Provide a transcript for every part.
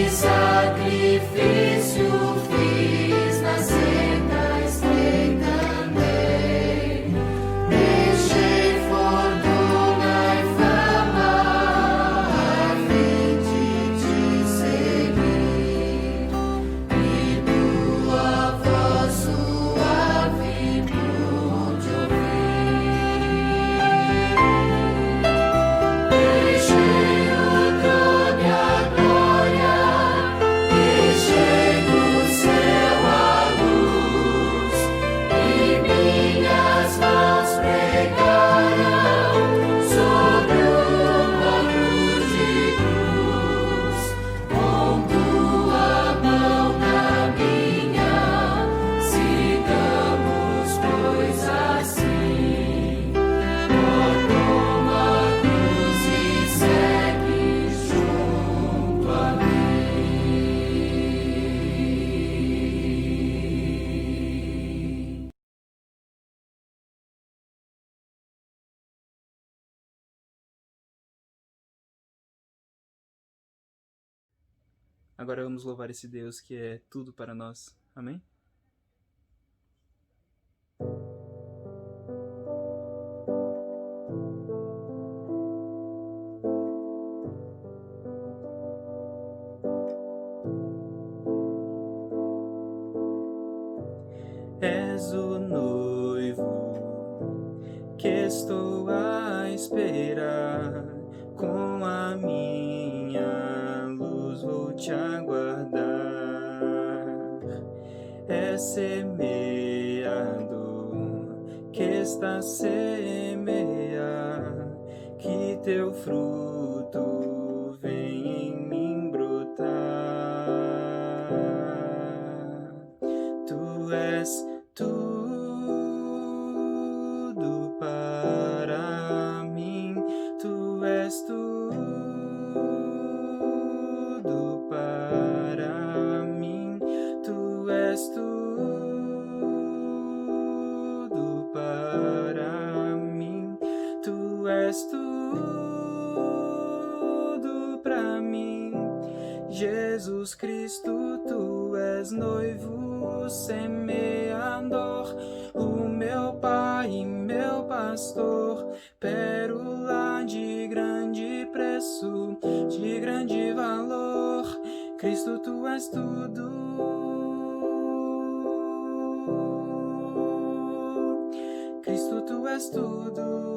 sacrifício fiz na senda estreita andei, deixei fortuna e fama a fim de te seguir, e tua voz suave pude ouvir. Deixei o trono e a glória, deixei no céu a luz, e minhas mãos pregaram sobre uma cruz de cruz. Com tua mão na minha, sigamos, pois assim. Ó, toma a cruz e segue junto a mim. Agora vamos louvar esse Deus que é tudo para nós. Amém? És o noivo que estou a esperar, com a minha luz vou te aguardar. É semeador que está a semear, que teu fruto vem em mim brotar. Tu és tudo para mim, tu és tudo para mim, tu és tudo para mim, tu és tudo para mim. Jesus Cristo, tu és noivo semeador, o meu Pai e meu pastor, pérola de grande preço, de grande valor. Cristo, tu és tudo. Cristo, tu és tudo.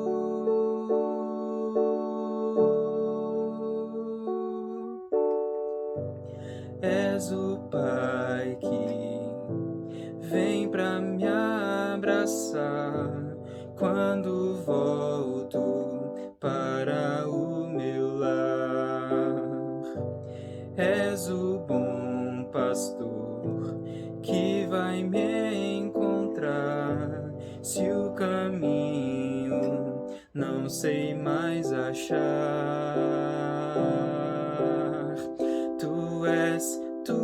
És o Pai que vem pra me abraçar quando volto para o meu lar. És o bom pastor que vai me encontrar se o caminho não sei mais achar. Tu és tudo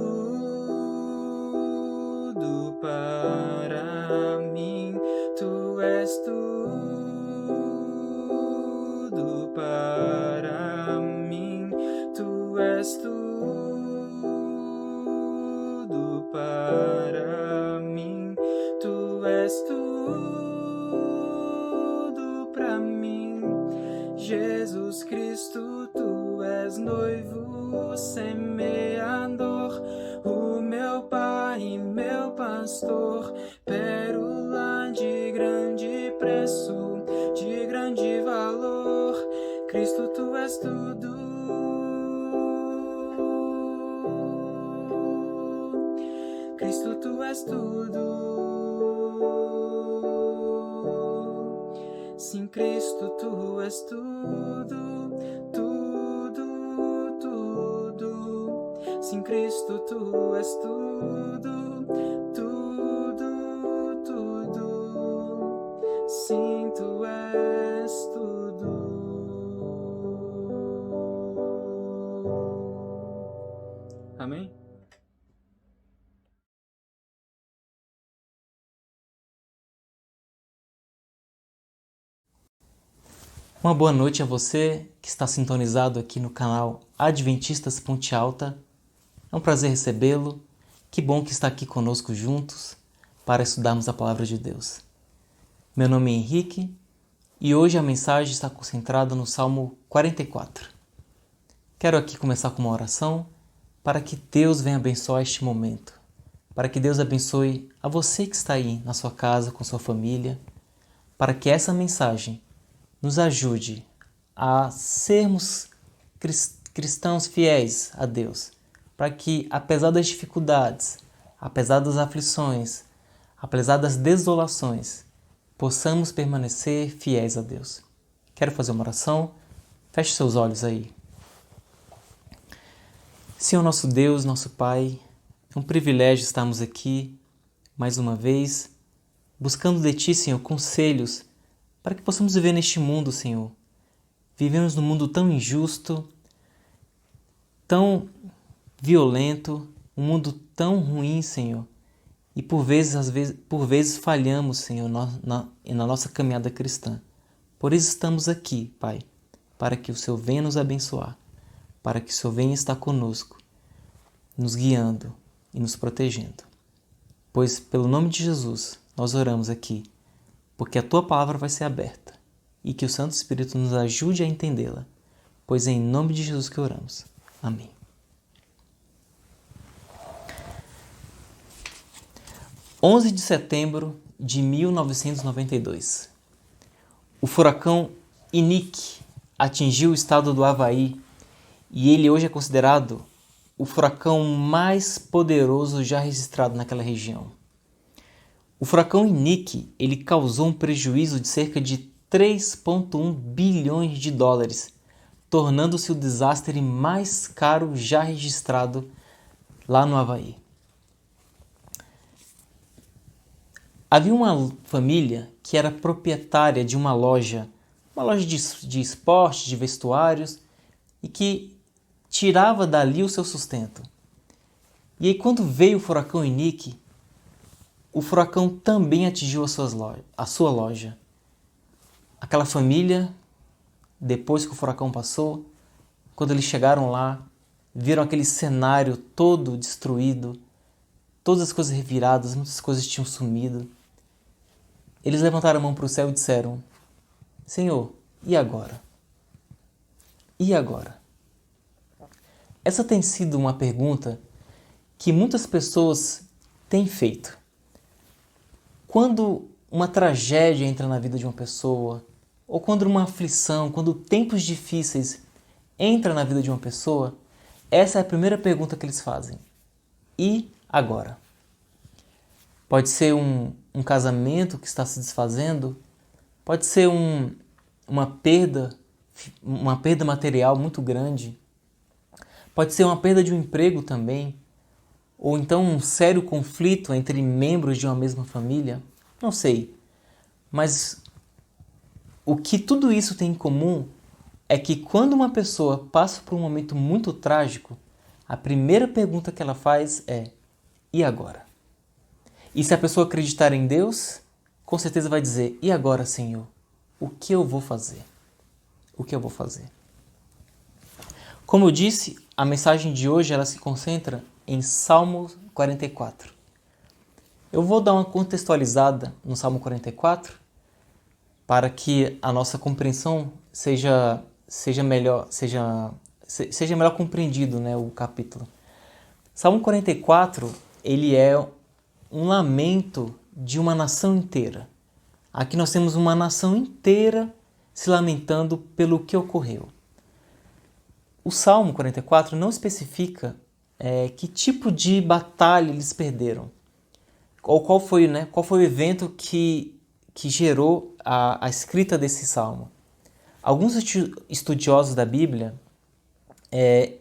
para mim, tu és tudo para mim, tu és tudo para mim, tu és tudo para mim. Jesus Cristo, tu és noivo semeador, o meu Pai e meu pastor, pérola de grande preço, de grande valor. Cristo, tu és tudo. Cristo, tu és tudo. Sim, Cristo, tu és tudo, tudo, tudo. Sim, Cristo, tu és tudo, tudo, tudo. Sim, tu és tudo. Amém? Uma boa noite a você que está sintonizado aqui no canal Adventistas Ponte Alta. É um prazer recebê-lo. Que bom que está aqui conosco juntos para estudarmos a Palavra de Deus. Meu nome é Henrique e hoje a mensagem está concentrada no Salmo 44. Quero aqui começar com uma oração para que Deus venha abençoar este momento, para que Deus abençoe a você que está aí na sua casa, com sua família, para que essa mensagem nos ajude a sermos cristãos fiéis a Deus, para que, apesar das dificuldades, apesar das aflições, apesar das desolações, possamos permanecer fiéis a Deus. Quero fazer uma oração? Feche seus olhos aí. Senhor nosso Deus, nosso Pai, é um privilégio estarmos aqui, mais uma vez, buscando de Ti, Senhor, conselhos para que possamos viver neste mundo, Senhor. Vivemos num mundo tão injusto, tão violento, um mundo tão ruim, Senhor. E por vezes falhamos, Senhor, na nossa caminhada cristã. Por isso estamos aqui, Pai, para que o Senhor venha nos abençoar, para que o Senhor venha estar conosco, nos guiando e nos protegendo. Pois, pelo nome de Jesus, nós oramos aqui, porque a Tua palavra vai ser aberta e que o Santo Espírito nos ajude a entendê-la, pois é em nome de Jesus que oramos. Amém. – 11 de setembro de 1992. O furacão Inique atingiu o estado do Havaí e ele hoje é considerado o furacão mais poderoso já registrado naquela região. O furacão Inique, ele causou um prejuízo de cerca de 3,1 bilhões de dólares, tornando-se o desastre mais caro já registrado lá no Havaí. Havia uma família que era proprietária de uma loja de esporte, de vestuários, e que tirava dali o seu sustento. E aí, quando veio o furacão Inique, o furacão também atingiu a sua loja. Aquela família, depois que o furacão passou, quando eles chegaram lá, viram aquele cenário todo destruído, todas as coisas reviradas, muitas coisas tinham sumido. Eles levantaram a mão para o céu e disseram: Senhor, e agora? E agora? Essa tem sido uma pergunta que muitas pessoas têm feito. Quando uma tragédia entra na vida de uma pessoa, ou quando uma aflição, quando tempos difíceis entram na vida de uma pessoa, essa é a primeira pergunta que eles fazem. E agora? Pode ser um casamento que está se desfazendo, pode ser uma perda material muito grande, pode ser uma perda de um emprego também, ou então um sério conflito entre membros de uma mesma família, não sei. Mas o que tudo isso tem em comum é que quando uma pessoa passa por um momento muito trágico, a primeira pergunta que ela faz é: e agora? E se a pessoa acreditar em Deus, com certeza vai dizer: e agora, Senhor? O que eu vou fazer? O que eu vou fazer? Como eu disse, a mensagem de hoje ela se concentra em Salmo 44. Eu vou dar uma contextualizada no Salmo 44 para que a nossa compreensão seja melhor compreendido, né, o capítulo. Salmo 44, ele é um lamento de uma nação inteira. Aqui nós temos uma nação inteira se lamentando pelo que ocorreu. O Salmo 44 não especifica que tipo de batalha eles perderam, ou qual foi o evento que gerou a escrita desse Salmo. Alguns estudiosos da Bíblia,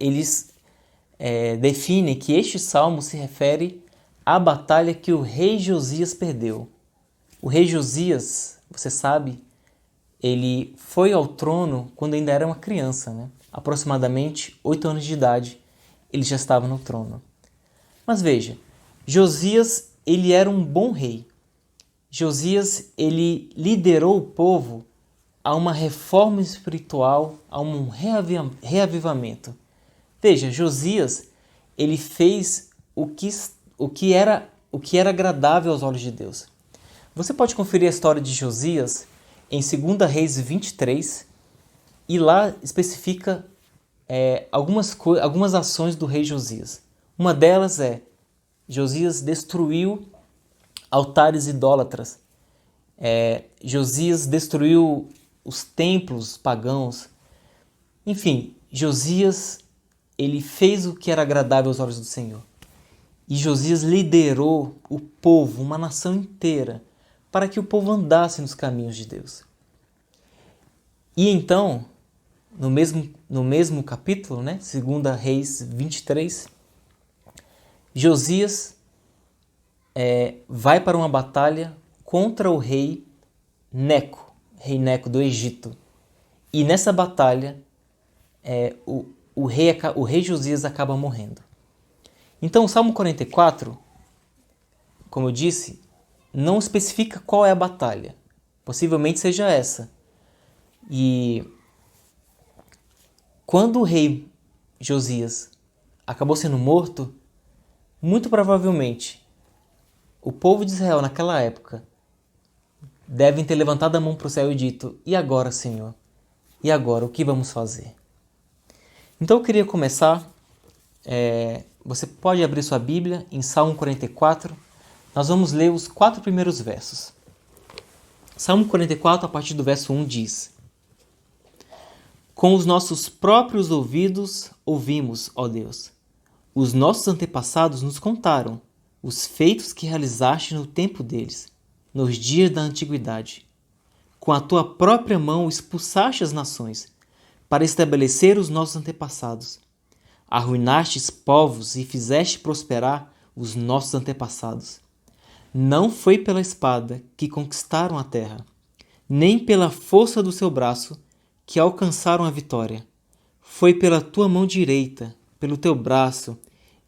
eles definem que este Salmo se refere à batalha que o rei Josias perdeu. O rei Josias, você sabe, ele foi ao trono quando ainda era uma criança, né? Aproximadamente 8 anos de idade, ele já estava no trono. Mas veja, Josias, ele era um bom rei. Josias, ele liderou o povo a uma reforma espiritual, a um reavivamento. Veja, Josias, ele fez o que era agradável aos olhos de Deus. Você pode conferir a história de Josias em 2 Reis 23, e lá especifica algumas ações do rei Josias. Uma delas é: Josias destruiu altares idólatras. Josias destruiu os templos pagãos. Enfim, Josias, ele fez o que era agradável aos olhos do Senhor. E Josias liderou o povo, uma nação inteira, para que o povo andasse nos caminhos de Deus. E então, no mesmo capítulo, 2 Reis 23, Josias vai para uma batalha contra o rei Neco do Egito. E nessa batalha, o rei Josias acaba morrendo. Então o Salmo 44, como eu disse, não especifica qual é a batalha. Possivelmente seja essa. E quando o rei Josias acabou sendo morto, muito provavelmente o povo de Israel naquela época devem ter levantado a mão para o céu e dito: e agora, Senhor? E agora, o que vamos fazer? Então eu queria começar. Você pode abrir sua Bíblia em Salmo 44. Nós vamos ler os 4 primeiros versos. Salmo 44, a partir do verso 1, diz: Com os nossos próprios ouvidos ouvimos, ó Deus. Os nossos antepassados nos contaram os feitos que realizaste no tempo deles, nos dias da antiguidade. Com a tua própria mão expulsaste as nações, para estabelecer os nossos antepassados. Arruinastes povos e fizeste prosperar os nossos antepassados. Não foi pela espada que conquistaram a terra, nem pela força do seu braço que alcançaram a vitória. Foi pela tua mão direita, pelo teu braço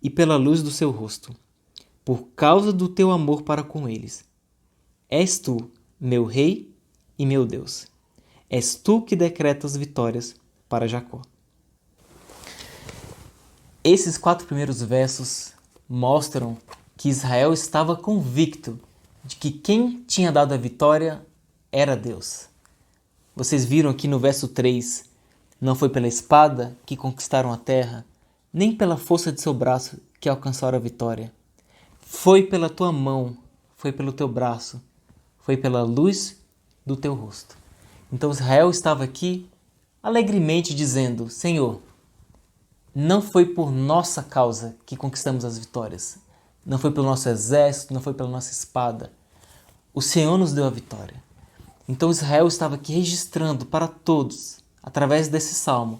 e pela luz do seu rosto, por causa do teu amor para com eles. És tu, meu rei e meu Deus. És tu que decretas vitórias para Jacó. Esses 4 primeiros versos mostram que Israel estava convicto de que quem tinha dado a vitória era Deus. Vocês viram aqui no verso 3, não foi pela espada que conquistaram a terra, nem pela força de seu braço que alcançaram a vitória. Foi pela tua mão, foi pelo teu braço, foi pela luz do teu rosto. Então Israel estava aqui alegremente dizendo: Senhor, não foi por nossa causa que conquistamos as vitórias. Não foi pelo nosso exército, não foi pela nossa espada. O Senhor nos deu a vitória. Então Israel estava aqui registrando para todos, através desse salmo,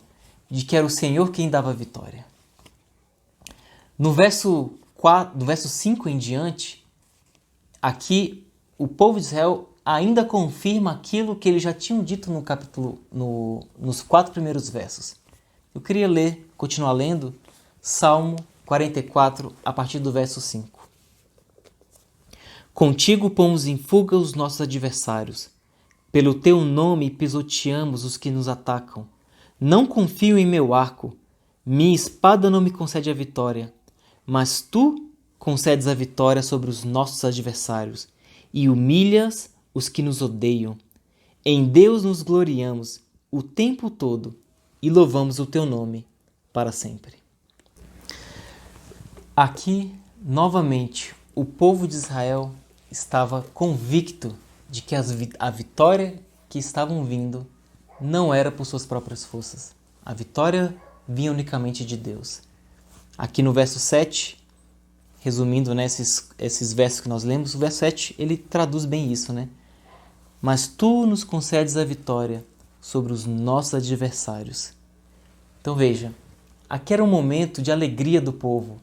de que era o Senhor quem dava a vitória. No verso 5 em diante, aqui o povo de Israel ainda confirma aquilo que eles já tinham dito nos 4 primeiros versos. Eu queria continuar lendo, Salmo 44, a partir do verso 5. Contigo pomos em fuga os nossos adversários. Pelo teu nome pisoteamos os que nos atacam. Não confio em meu arco. Minha espada não me concede a vitória. Mas tu concedes a vitória sobre os nossos adversários e humilhas os que nos odeiam. Em Deus nos gloriamos o tempo todo e louvamos o teu nome para sempre. Aqui, novamente, o povo de Israel estava convicto de que a vitória que estavam vindo não era por suas próprias forças. A vitória vinha unicamente de Deus. Aqui no verso 7, resumindo, esses versos que nós lemos, o verso 7 ele traduz bem isso, Mas tu nos concedes a vitória sobre os nossos adversários. Então veja, aqui era um momento de alegria do povo.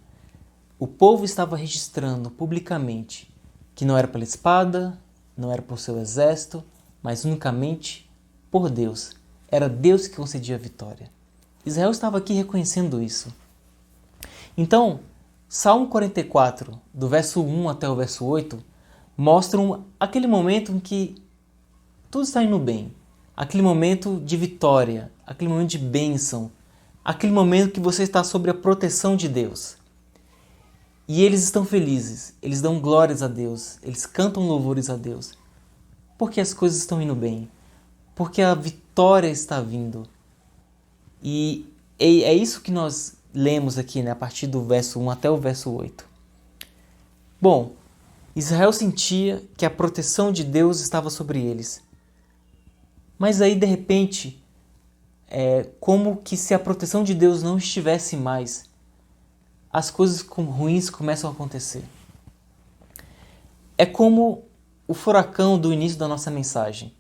O povo estava registrando publicamente que não era pela espada, não era por seu exército, mas unicamente por Deus. Era Deus que concedia a vitória. Israel estava aqui reconhecendo isso. Então, Salmo 44, do verso 1 até o verso 8, mostram aquele momento em que tudo está indo bem. Aquele momento de vitória, aquele momento de bênção, aquele momento que você está sob a proteção de Deus. E eles estão felizes, eles dão glórias a Deus, eles cantam louvores a Deus. Porque as coisas estão indo bem, porque a vitória está vindo. E é isso que nós lemos aqui, né, a partir do verso 1 até o verso 8. Bom, Israel sentia que a proteção de Deus estava sobre eles. Mas aí, de repente, como que se a proteção de Deus não estivesse mais, as coisas ruins começam a acontecer. É como o furacão do início da nossa mensagem.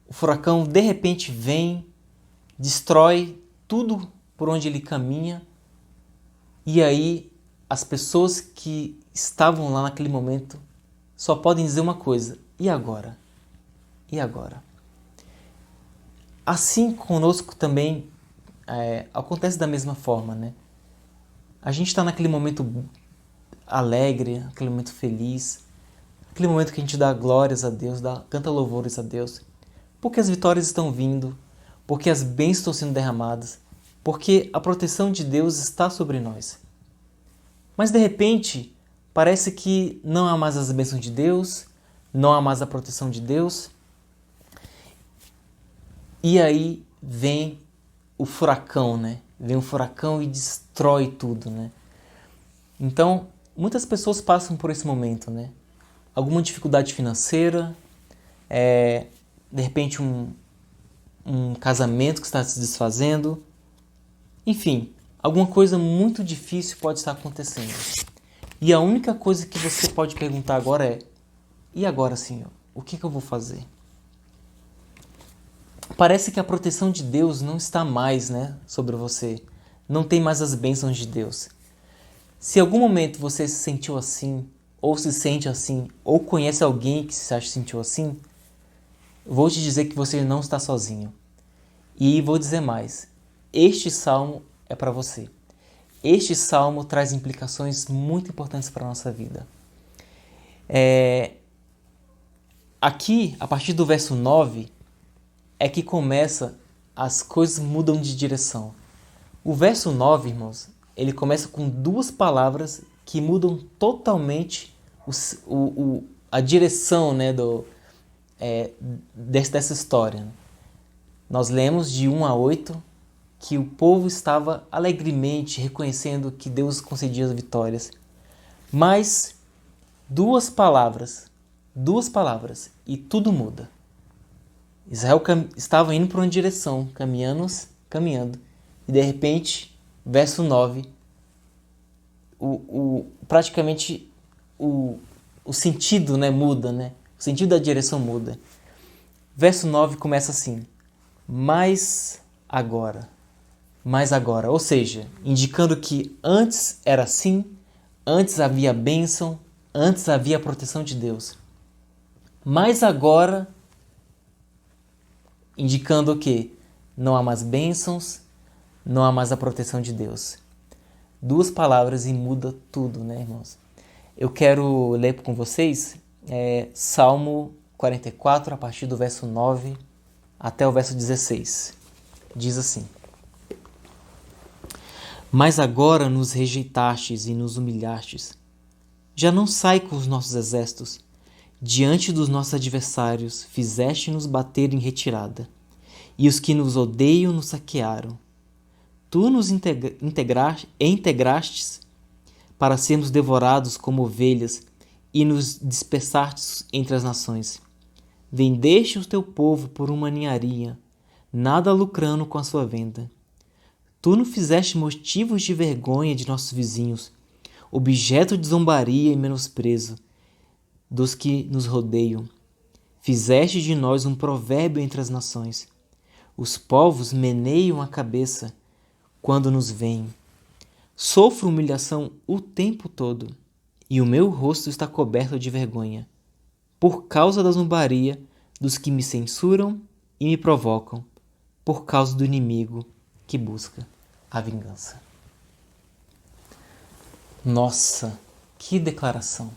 O furacão, de repente, vem, destrói tudo por onde ele caminha, e aí as pessoas que estavam lá naquele momento só podem dizer uma coisa: e agora? E agora? Assim conosco também acontece da mesma forma, né? A gente está naquele momento alegre, aquele momento feliz, aquele momento que a gente dá glórias a Deus, canta louvores a Deus, porque as vitórias estão vindo, porque as bênçãos estão sendo derramadas, porque a proteção de Deus está sobre nós. Mas de repente, parece que não há mais as bênçãos de Deus, não há mais a proteção de Deus, e aí vem o furacão, né? Vem um furacão e destrói tudo, né? Então, muitas pessoas passam por esse momento, né? Alguma dificuldade financeira, de repente um casamento que está se desfazendo, enfim, alguma coisa muito difícil pode estar acontecendo. E a única coisa que você pode perguntar agora é: e agora, Senhor? O que eu vou fazer? Parece que a proteção de Deus não está mais, né, sobre você. Não tem mais as bênçãos de Deus. Se em algum momento você se sentiu assim, ou se sente assim, ou conhece alguém que se sentiu assim, vou te dizer que você não está sozinho. E vou dizer mais: este salmo é para você. Este salmo traz implicações muito importantes para a nossa vida. Aqui, a partir do verso 9, é que começa, as coisas mudam de direção. O verso 9, irmãos, ele começa com duas palavras que mudam totalmente a direção, né, dessa história. Nós lemos de 1 a 8 que o povo estava alegremente reconhecendo que Deus concedia as vitórias. Mas duas palavras e tudo muda. Israel estava indo para uma direção, caminhando, e de repente, verso 9, praticamente o sentido, né, muda, né? O sentido da direção muda. Verso 9 começa assim: mas agora, ou seja, indicando que antes era assim, antes havia bênção, antes havia a proteção de Deus. Mas agora, indicando o quê? Não há mais bênçãos, não há mais a proteção de Deus. Duas palavras e muda tudo, né, irmãos? Eu quero ler com vocês Salmo 44, a partir do verso 9 até o verso 16. Diz assim: mas agora nos rejeitastes e nos humilhastes. Já não sai com os nossos exércitos. Diante dos nossos adversários fizeste-nos bater em retirada, e os que nos odeiam nos saquearam. Tu nos integrastes para sermos devorados como ovelhas e nos dispersastes entre as nações. Vendeste o teu povo por uma ninharia, nada lucrando com a sua venda. Tu nos fizeste motivos de vergonha de nossos vizinhos, objeto de zombaria e menosprezo dos que nos rodeiam. Fizeste de nós um provérbio entre as nações. Os povos meneiam a cabeça quando nos veem. Sofro humilhação o tempo todo, e o meu rosto está coberto de vergonha, por causa da zombaria dos que me censuram e me provocam, por causa do inimigo que busca a vingança. Nossa, que declaração!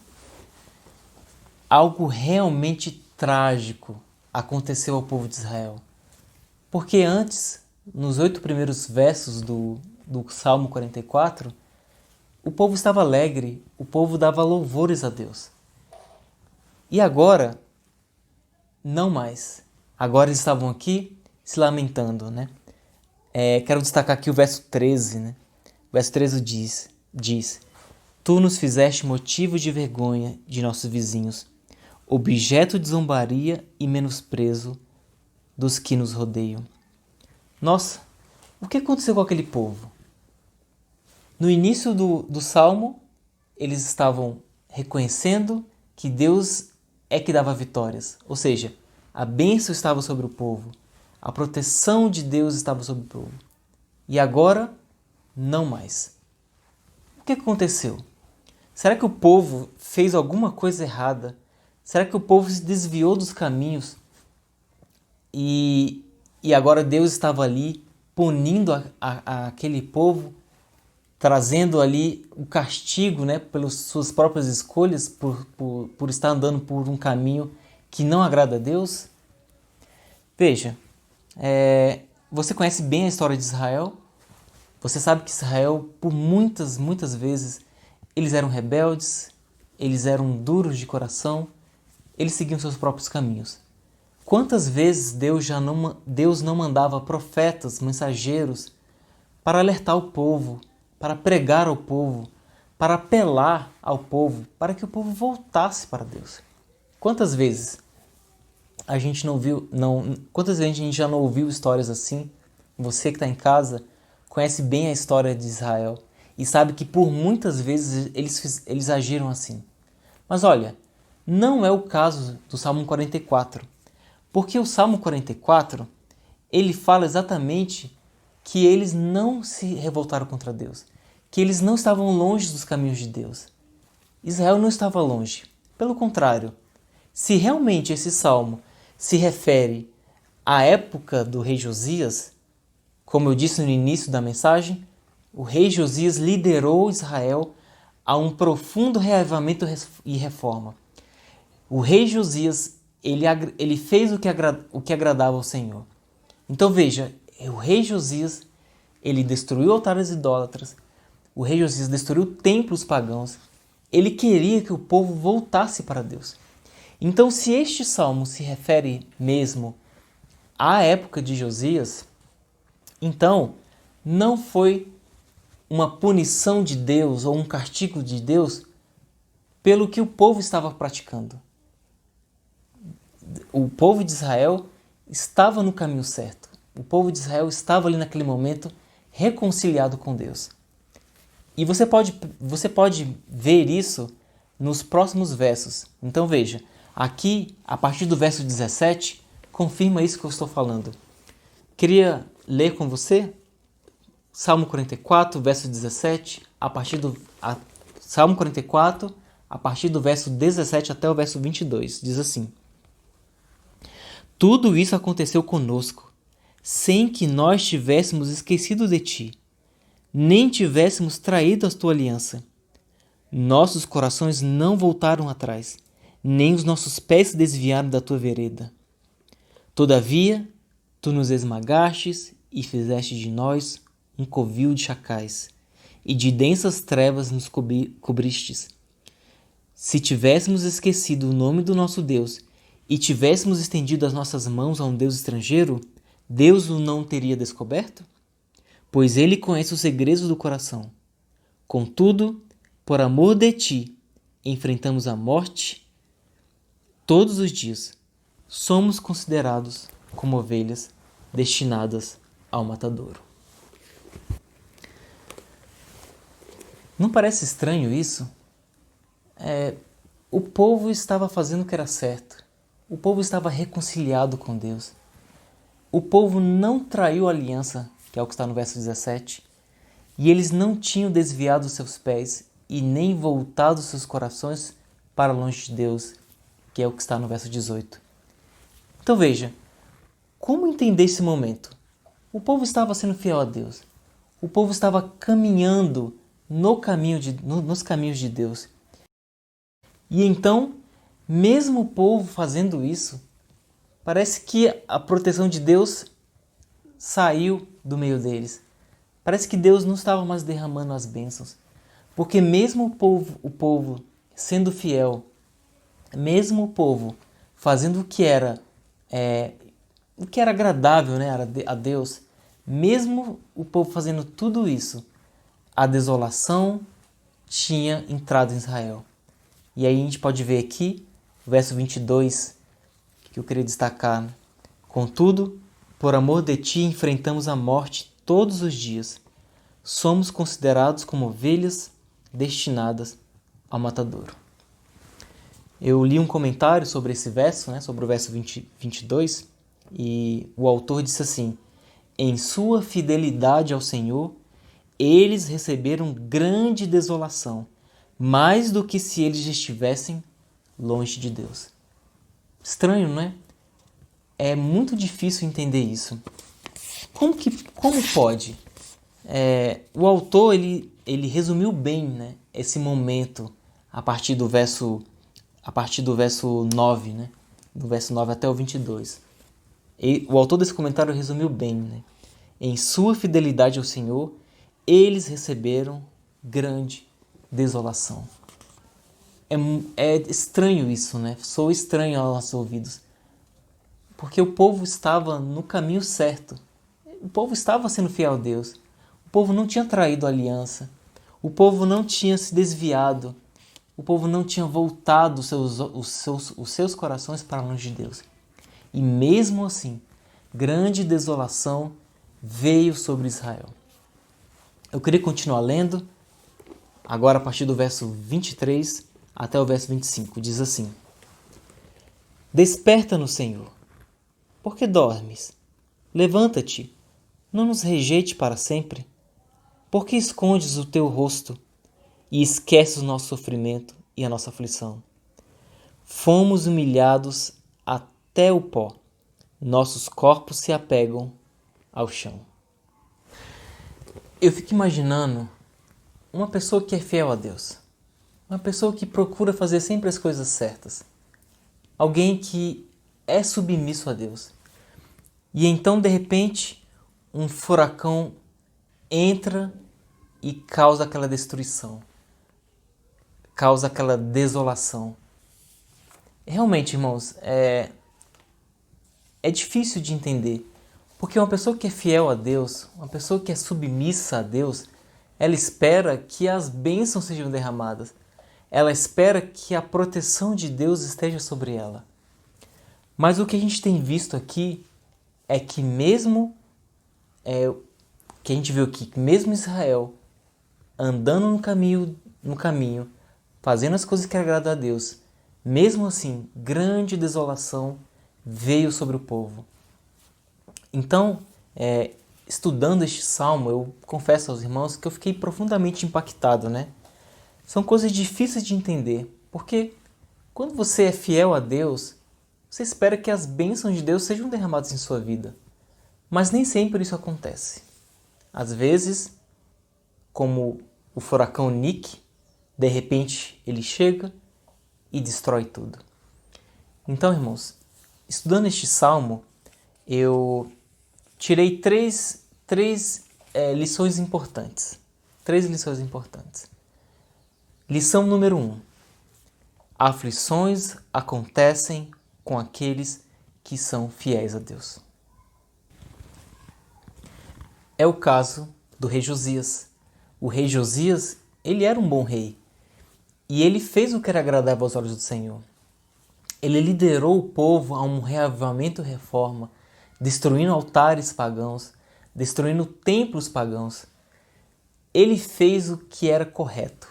Algo realmente trágico aconteceu ao povo de Israel. Porque antes, nos 8 primeiros versos do Salmo 44, o povo estava alegre, o povo dava louvores a Deus. E agora, não mais. Agora eles estavam aqui se lamentando, né? Quero destacar aqui o verso 13, né? O verso 13 diz: Tu nos fizeste motivo de vergonha de nossos vizinhos, objeto de zombaria e menosprezo dos que nos rodeiam. Nossa, o que aconteceu com aquele povo? No início do Salmo, eles estavam reconhecendo que Deus é que dava vitórias, ou seja, a bênção estava sobre o povo, a proteção de Deus estava sobre o povo. E agora, não mais. O que aconteceu? Será que o povo fez alguma coisa errada? Será que o povo se desviou dos caminhos e agora Deus estava ali punindo aquele povo, trazendo ali o castigo, né, pelas suas próprias escolhas, por estar andando por um caminho que não agrada a Deus? Veja, você conhece bem a história de Israel? Você sabe que Israel, por muitas vezes, eles eram rebeldes, eles eram duros de coração, eles seguiam seus próprios caminhos. Quantas vezes Deus não mandava profetas, mensageiros, para alertar o povo, para pregar ao povo, para apelar ao povo, para que o povo voltasse para Deus? Quantas vezes a gente quantas vezes a gente já não ouviu histórias assim? Você que está em casa conhece bem a história de Israel e sabe que por muitas vezes eles agiram assim. Mas olha, não é o caso do Salmo 44, porque o Salmo 44, ele fala exatamente que eles não se revoltaram contra Deus, que eles não estavam longe dos caminhos de Deus. Israel não estava longe. Pelo contrário, se realmente esse salmo se refere à época do rei Josias, como eu disse no início da mensagem, o rei Josias liderou Israel a um profundo reavivamento e reforma. O rei Josias, ele fez o que agradava ao Senhor. Então veja, o rei Josias, ele destruiu altares idólatras, o rei Josias destruiu templos pagãos, ele queria que o povo voltasse para Deus. Então, se este salmo se refere mesmo à época de Josias, então não foi uma punição de Deus ou um castigo de Deus pelo que o povo estava praticando. O povo de Israel estava no caminho certo. O povo de Israel estava ali naquele momento reconciliado com Deus. E você pode ver isso nos próximos versos. Então veja, aqui, a partir do verso 17, confirma isso que eu estou falando. Queria ler com você Salmo 44, verso 17, Salmo 44, a partir do verso 17 até o verso 22. Diz assim: Tudo isso aconteceu conosco, sem que nós tivéssemos esquecido de ti, nem tivéssemos traído a tua aliança. Nossos corações não voltaram atrás, nem os nossos pés se desviaram da tua vereda. Todavia, tu nos esmagastes e fizeste de nós um covil de chacais, e de densas trevas nos cobristes. Se tivéssemos esquecido o nome do nosso Deus e tivéssemos estendido as nossas mãos a um Deus estrangeiro, Deus o não teria descoberto? Pois ele conhece os segredos do coração. Contudo, por amor de ti, enfrentamos a morte todos os dias. Somos considerados como ovelhas destinadas ao matadouro. Não parece estranho isso? O povo estava fazendo o que era certo. O povo estava reconciliado com Deus. O povo não traiu a aliança, que é o que está no verso 17, e eles não tinham desviado seus pés e nem voltado seus corações para longe de Deus, que é o que está no verso 18. Então veja, como entender esse momento? O povo estava sendo fiel a Deus. O povo estava caminhando nos caminhos de Deus. E então, mesmo o povo fazendo isso, parece que a proteção de Deus saiu do meio deles. Parece que Deus não estava mais derramando as bênçãos. Porque mesmo o povo sendo fiel, mesmo o povo fazendo o que era agradável, né, a Deus, mesmo o povo fazendo tudo isso, a desolação tinha entrado em Israel. E aí a gente pode ver aqui, o verso 22, que eu queria destacar. Contudo, por amor de ti enfrentamos a morte todos os dias. Somos considerados como ovelhas destinadas ao matadouro. Eu li um comentário sobre esse verso, né, sobre o verso 22, e o autor disse assim: em sua fidelidade ao Senhor, eles receberam grande desolação, mais do que se eles estivessem longe de Deus. Estranho, não é? É muito difícil entender isso. Como pode? O autor ele resumiu bem, né, esse momento a partir do verso 9, né, do verso 9 até o 22. O autor desse comentário resumiu bem, né? Em sua fidelidade ao Senhor, eles receberam grande desolação. É estranho isso, né? Soa estranho aos nossos ouvidos. Porque o povo estava no caminho certo. O povo estava sendo fiel a Deus. O povo não tinha traído a aliança. O povo não tinha se desviado. O povo não tinha voltado os seus corações para longe de Deus. E mesmo assim, grande desolação veio sobre Israel. Eu queria continuar lendo, agora a partir do verso 23 até o verso 25. Diz assim: desperta-no, Senhor, porque dormes. Levanta-te, não nos rejeite para sempre. Porque escondes o teu rosto e esqueces o nosso sofrimento e a nossa aflição? Fomos humilhados até o pó, nossos corpos se apegam ao chão. Eu fico imaginando uma pessoa que é fiel a Deus, uma pessoa que procura fazer sempre as coisas certas, alguém que é submisso a Deus. E então, de repente, um furacão entra e causa aquela destruição, causa aquela desolação. Realmente, irmãos, é difícil de entender, porque uma pessoa que é fiel a Deus, uma pessoa que é submissa a Deus, ela espera que as bênçãos sejam derramadas, ela espera que a proteção de Deus esteja sobre ela. Mas o que a gente tem visto aqui é que que a gente viu aqui, que mesmo Israel, andando no caminho, fazendo as coisas que agradam a Deus, mesmo assim, grande desolação veio sobre o povo. Então, estudando este salmo, eu confesso aos irmãos que eu fiquei profundamente impactado, né? São coisas difíceis de entender, porque quando você é fiel a Deus, você espera que as bênçãos de Deus sejam derramadas em sua vida. Mas nem sempre isso acontece. Às vezes, como o furacão Nick, de repente ele chega e destrói tudo. Então, irmãos, estudando este salmo, eu tirei três lições importantes. 3 lições importantes. Lição número 1. Aflições acontecem com aqueles que são fiéis a Deus. É o caso do rei Josias. O rei Josias, ele era um bom rei. E ele fez o que era agradável aos olhos do Senhor. Ele liderou o povo a um reavivamento e reforma, destruindo altares pagãos, destruindo templos pagãos. Ele fez o que era correto.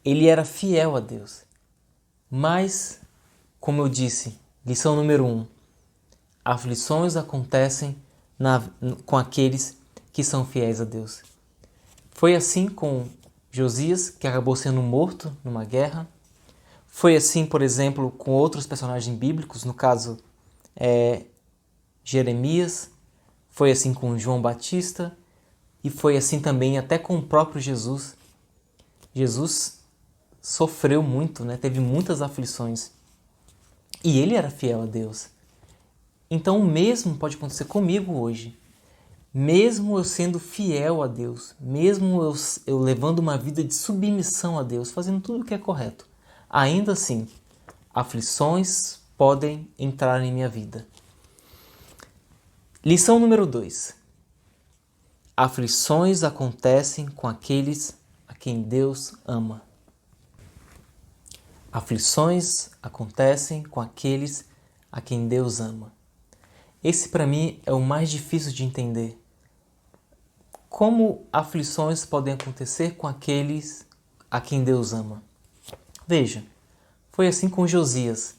Ele era fiel a Deus. Mas, como eu disse, lição número 1, aflições acontecem com aqueles que são fiéis a Deus. Foi assim com Josias, que acabou sendo morto numa guerra. Foi assim, por exemplo, com outros personagens bíblicos, no caso Jeremias. Foi assim com João Batista. E foi assim também até com o próprio Jesus. Jesus sofreu muito, né? Teve muitas aflições. E ele era fiel a Deus. Então o mesmo pode acontecer comigo hoje. mesmo eu sendo fiel a Deus, mesmo eu levando uma vida de submissão a Deus, fazendo tudo o que é correto, ainda assim, aflições podem entrar em minha vida. Lição número 2. Aflições acontecem com aqueles a quem Deus ama. Aflições acontecem com aqueles a quem Deus ama. Esse para mim é o mais difícil de entender. Como aflições podem acontecer com aqueles a quem Deus ama? Veja, foi assim com Josias,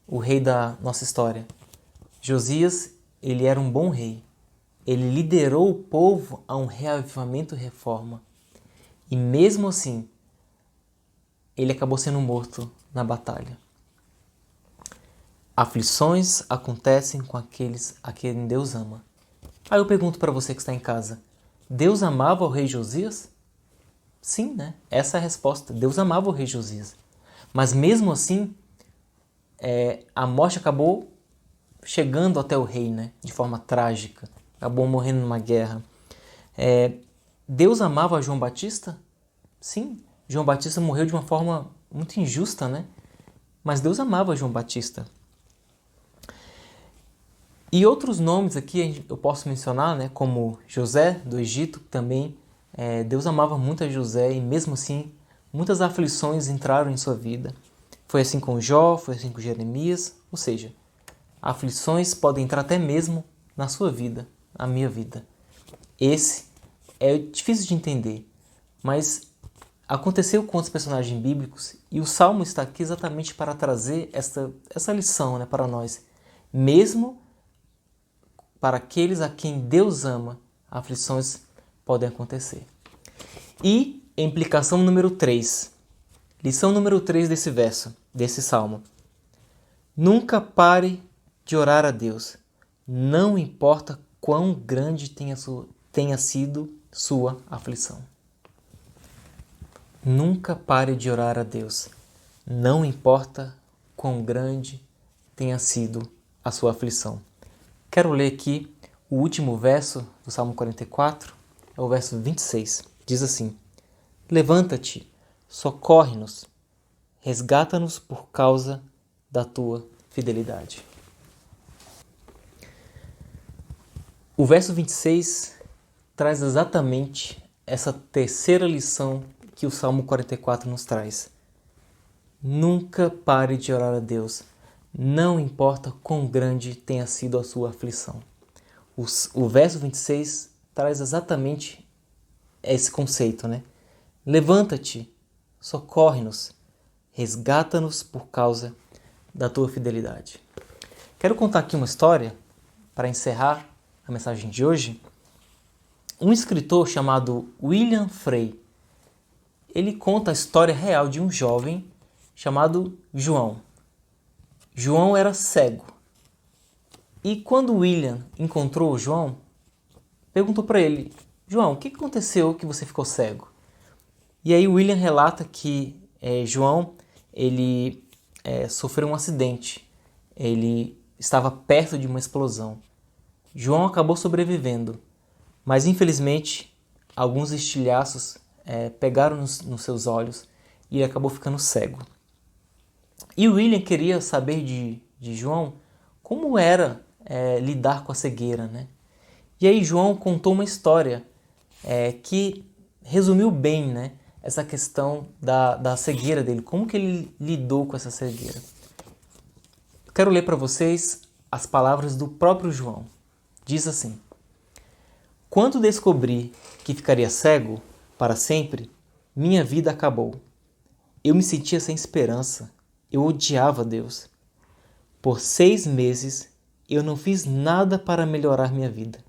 o rei da nossa história. Josias, ele era um bom rei. Ele liderou o povo a um reavivamento e reforma. E mesmo assim, ele acabou sendo morto na batalha. Aflições acontecem com aqueles a quem Deus ama. Aí eu pergunto para você que está em casa, Deus amava o rei Josias? Sim, né? Essa é a resposta. Deus amava o rei Josias. Mas mesmo assim, a morte acabou chegando até o rei, né? De forma trágica. Acabou morrendo numa guerra. Deus amava João Batista? Sim, João Batista morreu de uma forma muito injusta, né? Mas Deus amava João Batista. E outros nomes aqui eu posso mencionar, né? Como José do Egito, também Deus amava muito a José e mesmo assim muitas aflições entraram em sua vida. Foi assim com Jó, foi assim com Jeremias, ou seja, aflições podem entrar até mesmo na sua vida, na minha vida. Esse é difícil de entender, mas aconteceu com os personagens bíblicos e o Salmo está aqui exatamente para trazer essa lição, né, para nós. Mesmo para aqueles a quem Deus ama, aflições podem acontecer. E implicação número 3, lição número 3 desse verso, desse Salmo. Nunca pare de orar a Deus, não importa quão grande tenha sido sua aflição. Nunca pare de orar a Deus, não importa quão grande tenha sido a sua aflição. Quero ler aqui o último verso do Salmo 44, é o verso 26. Diz assim: Levanta-te, socorre-nos, resgata-nos por causa da tua fidelidade. O verso 26 traz exatamente essa terceira lição que o Salmo 44 nos traz. Nunca pare de orar a Deus, não importa quão grande tenha sido a sua aflição. O verso 26 traz exatamente esse conceito, né? Levanta-te, socorre-nos, resgata-nos por causa da tua fidelidade. Quero contar aqui uma história para encerrar a mensagem de hoje. Um escritor chamado William Frey, ele conta a história real de um jovem chamado João. João era cego. E quando William encontrou o João, perguntou para ele: João, o que aconteceu que você ficou cego? E aí William relata que João ele sofreu um acidente. Ele estava perto de uma explosão. João acabou sobrevivendo, mas infelizmente alguns estilhaços pegaram nos seus olhos e ele acabou ficando cego. E William queria saber de João como era lidar com a cegueira, né? E aí João contou uma história que resumiu bem, né, essa questão da cegueira dele, como que ele lidou com essa cegueira. Eu quero ler para vocês as palavras do próprio João. Diz assim: Quando descobri que ficaria cego para sempre, minha vida acabou. Eu me sentia sem esperança. Eu odiava Deus. Por 6 meses, eu não fiz nada para melhorar minha vida.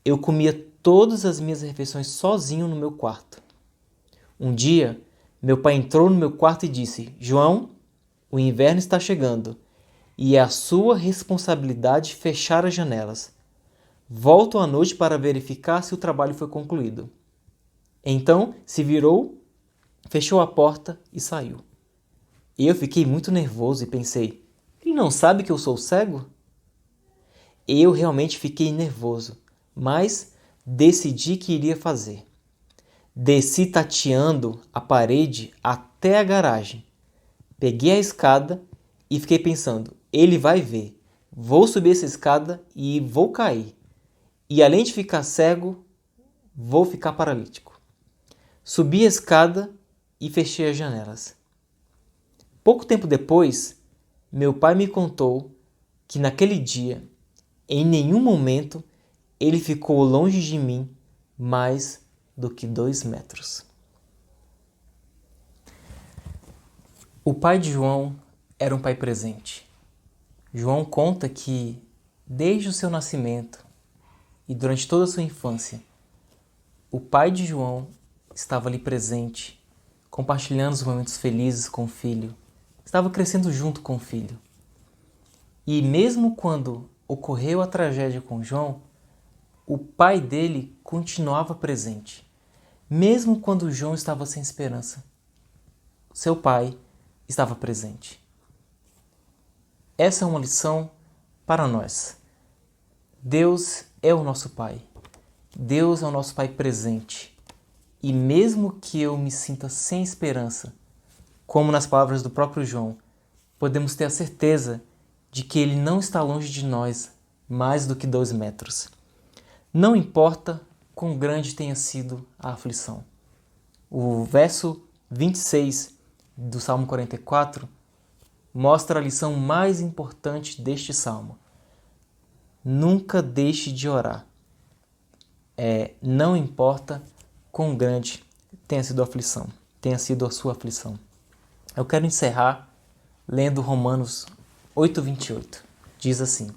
Eu comia todas as minhas refeições sozinho no meu quarto. Um dia, meu pai entrou no meu quarto e disse: João, o inverno está chegando e é a sua responsabilidade fechar as janelas. Volto à noite para verificar se o trabalho foi concluído. Então, se virou, fechou a porta e saiu. Eu fiquei muito nervoso e pensei: ele não sabe que eu sou cego? Eu realmente fiquei nervoso, mas decidi que iria fazer. Desci tateando a parede até a garagem. Peguei a escada e fiquei pensando, ele vai ver. Vou subir essa escada e vou cair. E além de ficar cego, vou ficar paralítico. Subi a escada e fechei as janelas. Pouco tempo depois, meu pai me contou que naquele dia, em nenhum momento, ele ficou longe de mim mais do que 2 metros. O pai de João era um pai presente. João conta que, desde o seu nascimento e durante toda a sua infância, o pai de João estava ali presente, compartilhando os momentos felizes com o filho, estava crescendo junto com o filho. E mesmo quando ocorreu a tragédia com João, o pai dele continuava presente. Mesmo quando João estava sem esperança, seu pai estava presente. Essa é uma lição para nós. Deus é o nosso Pai. Deus é o nosso Pai presente. E mesmo que eu me sinta sem esperança, como nas palavras do próprio João, podemos ter a certeza de que Ele não está longe de nós mais do que 2 metros. Não importa quão grande tenha sido a aflição. O verso 26 do Salmo 44 mostra a lição mais importante deste salmo. Nunca deixe de orar. Não importa quão grande tenha sido a sua aflição. Eu quero encerrar lendo Romanos 8:28. Diz assim: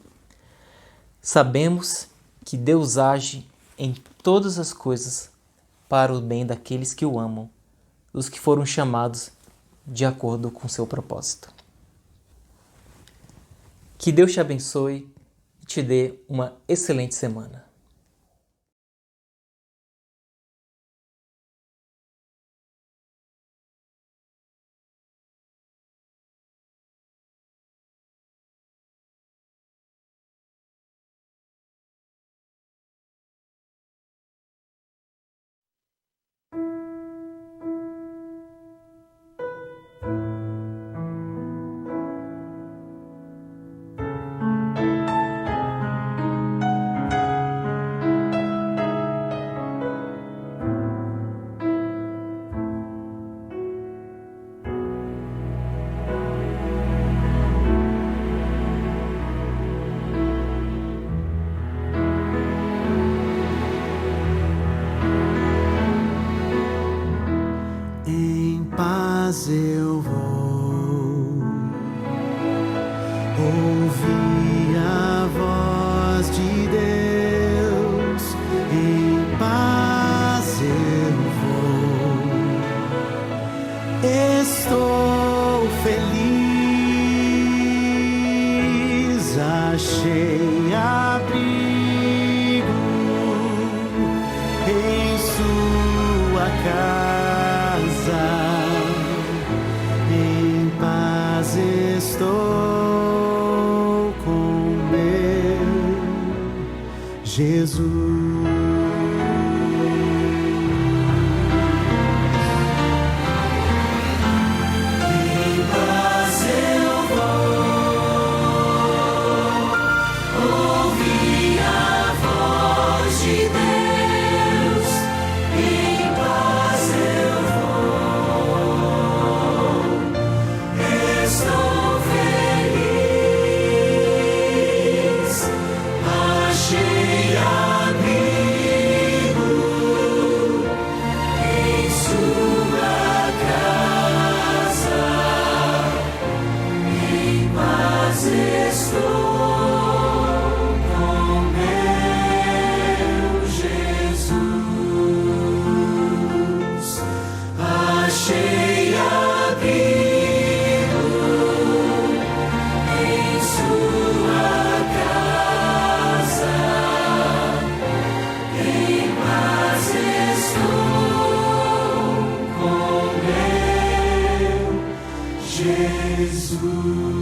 Sabemos que Deus age em todas as coisas para o bem daqueles que o amam, os que foram chamados de acordo com seu propósito. Que Deus te abençoe e te dê uma excelente semana. Eu vou ouvir a voz de Deus, em paz eu vou, estou feliz, achei abrigo em sua casa. Estou com meu Jesus. Jesus.